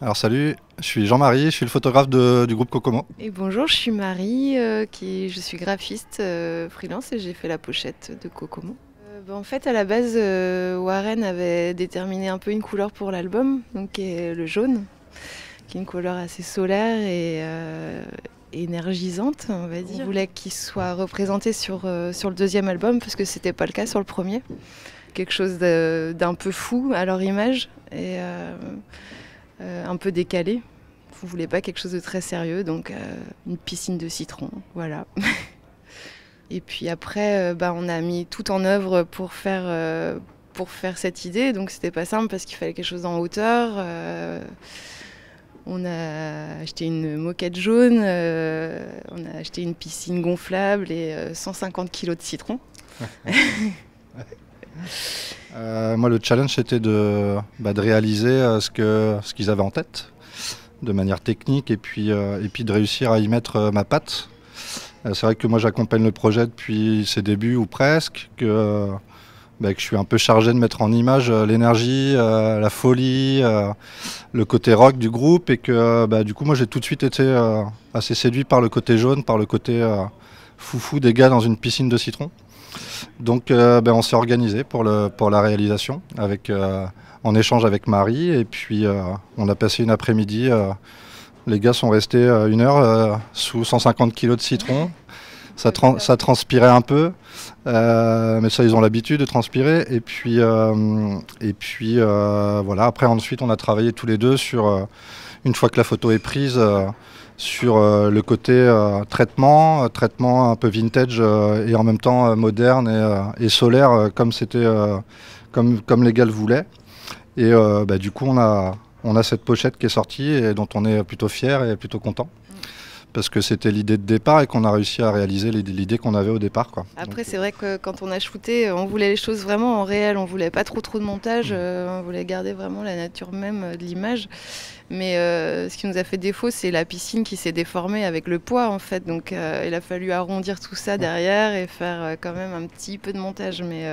Alors salut, je suis Jean-Marie, je suis le photographe du groupe Kokomo. Et bonjour, je suis Marie, je suis graphiste freelance et j'ai fait la pochette de Kokomo. En fait, à la base, Warren avait déterminé un peu une couleur pour l'album, donc qui est le jaune, qui est une couleur assez solaire et énergisante, on va dire. On voulait qu'il soit représenté sur le deuxième album parce que c'était pas le cas sur le premier. Quelque chose d'un peu fou à leur image et un peu décalé. On voulait pas quelque chose de très sérieux, donc une piscine de citron, voilà. Et puis après, on a mis tout en œuvre pour faire cette idée, donc c'était pas simple parce qu'il fallait quelque chose en hauteur. On a acheté une moquette jaune, on a acheté une piscine gonflable et 150 kilos de citron. Moi, le challenge, c'était de réaliser ce qu'ils avaient en tête, de manière technique, et puis de réussir à y mettre ma patte. C'est vrai que moi, j'accompagne le projet depuis ses débuts, ou presque, que je suis un peu chargé de mettre en image l'énergie, la folie, le côté rock du groupe, et que du coup, moi, j'ai tout de suite été assez séduit par le côté jaune, par le côté foufou des gars dans une piscine de citron. Donc on s'est organisé pour la réalisation en échange avec Marie, et puis on a passé une après-midi. Les gars sont restés 1 heure sous 150 kilos de citron. Ça transpirait un peu, mais ça ils ont l'habitude de transpirer. Et puis voilà. Après ensuite on a travaillé tous les deux sur, une fois que la photo est prise, sur le côté traitement un peu vintage et en même temps moderne et solaire, comme les gars le voulaient. Et du coup on a cette pochette qui est sortie et dont on est plutôt fier et plutôt content. Parce que c'était l'idée de départ et qu'on a réussi à réaliser l'idée qu'on avait au départ, quoi. Après, c'est vrai que quand on a shooté, on voulait les choses vraiment en réel, on voulait pas trop de montage, on voulait garder vraiment la nature même de l'image. Mais ce qui nous a fait défaut, c'est la piscine qui s'est déformée avec le poids, en fait. Donc il a fallu arrondir tout ça derrière et faire quand même un petit peu de montage. Mais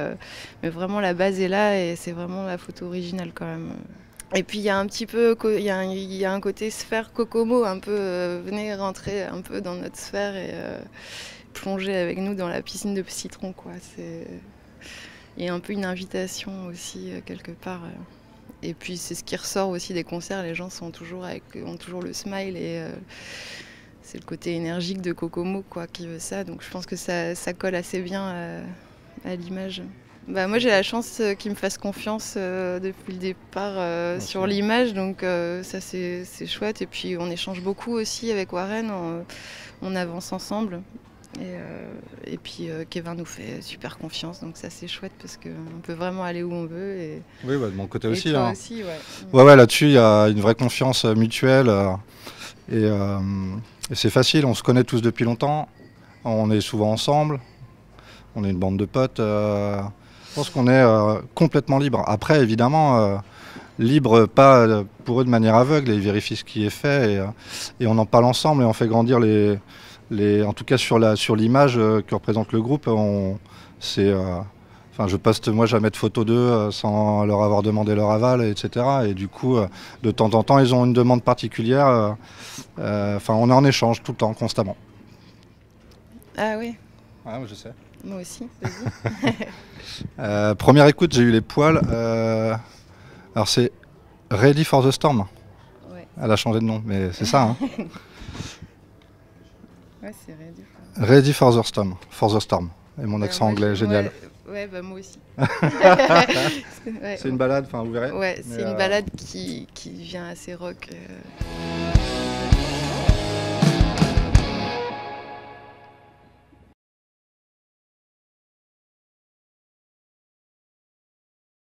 vraiment, la base est là et c'est vraiment la photo originale quand même. Et puis il y a un petit peu, il y a un côté sphère Kokomo, un peu venez rentrer un peu dans notre sphère et plonger avec nous dans la piscine de citron, quoi. Il y a un peu une invitation aussi quelque part. Et puis c'est ce qui ressort aussi des concerts, les gens ont toujours le smile et c'est le côté énergique de Kokomo, quoi, qui veut ça. Donc je pense que ça colle assez bien à l'image. Moi j'ai la chance qu'ils me fassent confiance depuis le départ sur l'image, donc ça c'est chouette. Et puis on échange beaucoup aussi avec Warren, on avance ensemble. Et puis Kevin nous fait super confiance, donc ça c'est chouette parce qu'on peut vraiment aller où on veut. Et oui, de mon côté aussi. Toi aussi, ouais. Ouais, là-dessus il y a une vraie confiance mutuelle et c'est facile, on se connaît tous depuis longtemps, on est souvent ensemble, on est une bande de potes. Je pense qu'on est complètement libre. Après, évidemment, libre, pas pour eux de manière aveugle, ils vérifient ce qui est fait et on en parle ensemble et on fait grandir en tout cas sur l'image que représente le groupe. Je poste moi jamais de photos d'eux sans leur avoir demandé leur aval, etc. Et du coup, de temps en temps, ils ont une demande particulière. On est en échange tout le temps, constamment. Ah oui. Ouais, je sais. Moi aussi, vas-y. Première écoute, j'ai eu les poils. Alors c'est Ready for the Storm. Ouais. Elle a changé de nom, mais c'est ça. Hein. Ouais, c'est Ready for the Storm. For the Storm. Et mon accent anglais, génial. Ouais, moi aussi. C'est une balade, vous verrez. Ouais, c'est une balade qui vient assez rock.